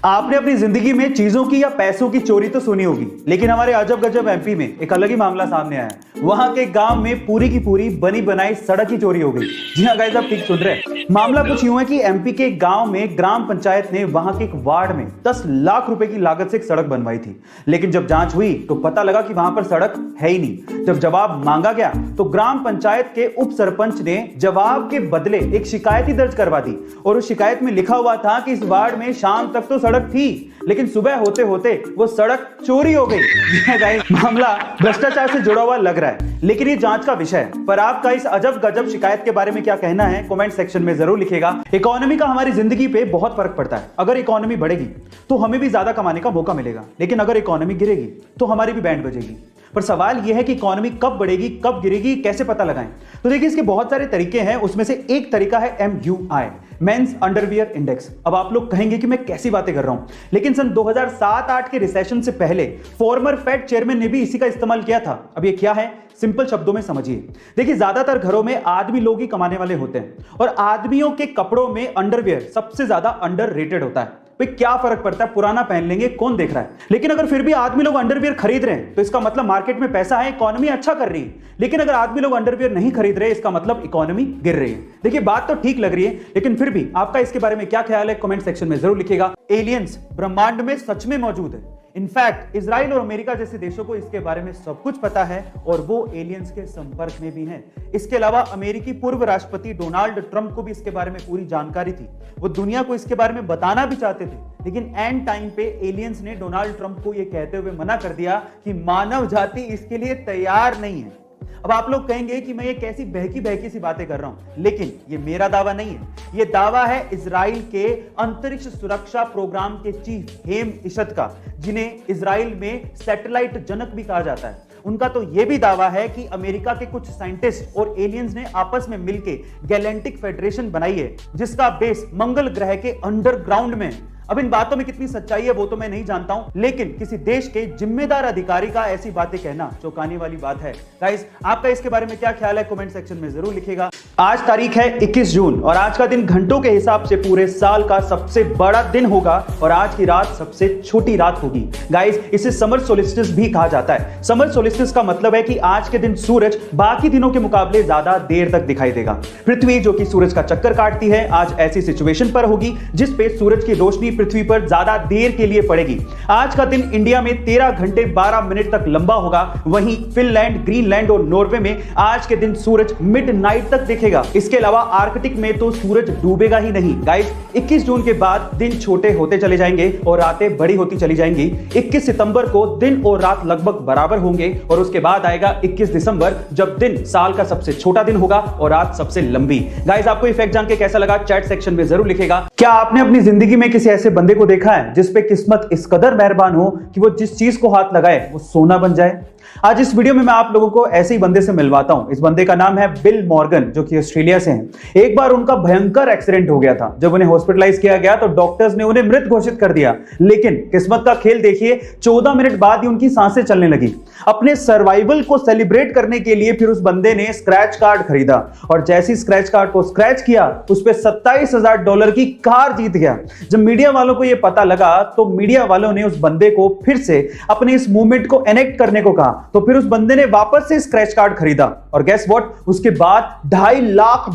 आपने अपनी जिंदगी में चीजों की या पैसों की चोरी तो सुनी होगी, लेकिन हमारे अजब गजब एमपी में एक अलग ही मामला सामने आया है। वहां के गांव में पूरी की पूरी बनी बनाई सड़क ही चोरी हो गई। जी हाँ गाइस, आप ठीक सुन रहे हैं। मामला कुछ यूं है कि एमपी के गांव में ग्राम पंचायत ने वहां के एक वार्ड में 10 लाख रुपए की लागत से एक सड़क बनवाई थी, लेकिन जब जांच हुई तो पता लगा कि वहां पर सड़क है ही नहीं। जब जवाब मांगा गया तो ग्राम पंचायत के उप सरपंच ने जवाब के बदले एक शिकायत ही दर्ज करवा दी, और उस शिकायत में लिखा हुआ था कि इस वार्ड में शाम तक तो सड़क थी, लेकिन सुबह होते होते वो सड़क चोरी हो गई। मामला भ्रष्टाचार से जुड़ा हुआ लग रहा है, लेकिन ये जांच का विषय है। पर आपका इस अजब गजब शिकायत के बारे में क्या कहना है, कमेंट सेक्शन में जरूर लिखिएगा। इकोनॉमी का हमारी जिंदगी पे बहुत फर्क पड़ता है। अगर इकोनॉमी बढ़ेगी तो हमें भी ज्यादा कमाने का मौका मिलेगा, लेकिन अगर इकोनॉमी गिरेगी तो हमारी भी बैंड बजेगी। पर सवाल यह है कि इकोनॉमी कब बढ़ेगी, कब गिरेगी, कैसे पता लगाएं? तो देखिए, इसके बहुत सारे तरीके हैं। उसमें से एक तरीका है MUI, मेंस अंडरवियर इंडेक्स। अब आप लोग कहेंगे कि मैं कैसी बातें कर रहा हूं, लेकिन सन 2007-8 के रिसेशन से पहले फॉर्मर फेड चेयरमैन ने भी इसी का इस्तेमाल किया था। अब ये क्या है, सिंपल शब्दों में समझिए। देखिए, ज्यादातर घरों में आदमी लोग ही कमाने वाले होते हैं, और आदमियों के कपड़ों में अंडरवियर सबसे ज्यादा अंडररेटेड होता है। भाई क्या फर्क पड़ता है, पुराना पहन लेंगे, कौन देख रहा है। लेकिन अगर फिर भी आदमी लोग अंडरवियर खरीद रहे हैं तो इसका मतलब मार्केट में पैसा है, इकोनॉमी अच्छा कर रही है। लेकिन अगर आदमी लोग अंडरवियर नहीं खरीद रहे, इसका मतलब इकोनॉमी गिर रही है। देखिए, बात तो ठीक लग रही है, लेकिन फिर भी आपका इसके बारे में क्या ख्याल है, कमेंट सेक्शन में जरूर लिखिएगा। एलियंस ब्रह्मांड में सच में मौजूद है। इनफैक्ट इजराइल और अमेरिका जैसे देशों को इसके बारे में सब कुछ पता है, और वो एलियंस के संपर्क में भी हैं। इसके अलावा अमेरिकी पूर्व राष्ट्रपति डोनाल्ड ट्रंप को भी इसके बारे में पूरी जानकारी थी। वो दुनिया को इसके बारे में बताना भी चाहते थे, लेकिन एंड टाइम पे एलियंस ने डोनाल्ड ट्रंप को यह कहते हुए मना कर दिया कि मानव जाति इसके लिए तैयार नहीं है। अब आप लोग कहेंगे कि मैं ये कैसी बहकी बहकी सी बातें कर रहा हूं, लेकिन ये मेरा दावा नहीं है। ये दावा है इजराइल के अंतरिक्ष सुरक्षा प्रोग्राम के चीफ हेम इशत का, जिन्हें इजराइल में सैटेलाइट जनक भी कहा जाता है। उनका तो यह भी दावा है कि अमेरिका के कुछ साइंटिस्ट और एलियंस ने आपस में मिलकर गैलेक्टिक फेडरेशन बनाई है, जिसका बेस मंगल ग्रह के अंडरग्राउंड में। अब इन बातों में कितनी सच्चाई है वो तो मैं नहीं जानता हूं, लेकिन किसी देश के जिम्मेदार अधिकारी का ऐसी बातें कहना चौंकाने वाली बात है। गाइस, आपका इसके बारे में क्या ख्याल है, कमेंट सेक्शन में जरूर लिखिएगा। आज तारीख है 21 जून, और आज का दिन घंटों के हिसाब से पूरे साल का सबसे बड़ा दिन होगा, और आज की रात सबसे छोटी रात होगी। गाइस, इसे समर सोलिस्टिस भी कहा जाता है। समर सोलिस्टिस का मतलब है कि आज के दिन सूरज बाकी दिनों के मुकाबले ज्यादा देर तक दिखाई देगा। पृथ्वी, जो कि सूरज का चक्कर काटती है, आज ऐसी सिचुएशन पर होगी जिसपे सूरज की रोशनी पृथ्वी पर ज्यादा देर के लिए पड़ेगी। आज का दिन इंडिया में 13 घंटे 12 मिनट तक लंबा होगा। वहीं फिनलैंड, ग्रीनलैंड और नॉर्वे में आज के दिन सूरज मिडनाइट तक दिखेगा। इसके अलावा आर्कटिक में तो सूरज डूबेगा ही नहीं। गाइस, 21 जून के बाद दिन छोटे होते चले जाएंगे और रातें बड़ी होती चली जाएंगी। 21 सितंबर को दिन और रात लगभग बराबर होंगे, और उसके बाद आएगा 21 दिसंबर, जब दिन साल का सबसे छोटा दिन होगा और रात सबसे लंबी। गाइस, आपको ये फैक्ट जान के कैसा लगा, चैट सेक्शन में जरूर लिखिएगा। क्या आपने अपनी जिंदगी में किसी ऐसे बंदे को देखा है जिस पे किस्मत इस कदर मेहरबान हो कि वो जिस चीज को हाथ लगाए वो सोना बन जाए? आज इस वीडियो में मैं आप लोगों को ऐसे ही बंदे से मिलवाता हूं। इस बंदे का नाम है बिल मॉर्गन, जो कि ऑस्ट्रेलिया से हैं। एक बार उनका भयंकर एक्सीडेंट हो गया था। जब उन्हें हॉस्पिटलाइज किया गया तो डॉक्टर्स ने उन्हें मृत घोषित कर दिया, लेकिन किस्मत का खेल देखिए, 14 मिनट बाद ही उनकी सांसें चलने लगी। अपने सर्वाइवल को सेलिब्रेट करने के लिए फिर उस बंदे ने स्क्रैच कार्ड खरीदा, और जैसी स्क्रैच कार्ड को स्क्रैच किया, उस पर $27,000 की कार जीत गया। जब मीडिया वालों को यह पता लगा तो मीडिया वालों ने उस बंदे को फिर से अपने इस मूवमेंट को एनेक्ट करने को कहा, तो फिर उस बंदे ने वापस से स्क्रैच कार्ड खरीदा, और गेस व्हाट, उसके बाद $2.5 लाख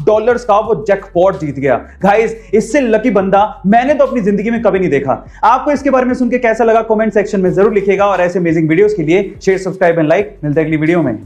का वो जैकपॉट जीत गया। गाइस, इससे लकी बंदा मैंने तो अपनी जिंदगी में कभी नहीं देखा। आपको इसके बारे में सुन के कैसा लगा, कमेंट सेक्शन में जरूर लिखिएगा। और ऐसे अमेजिंग वीडियोस के लिए शेयर, सब्सक्राइब एंड लाइक। मिलते हैं अगली वीडियो में।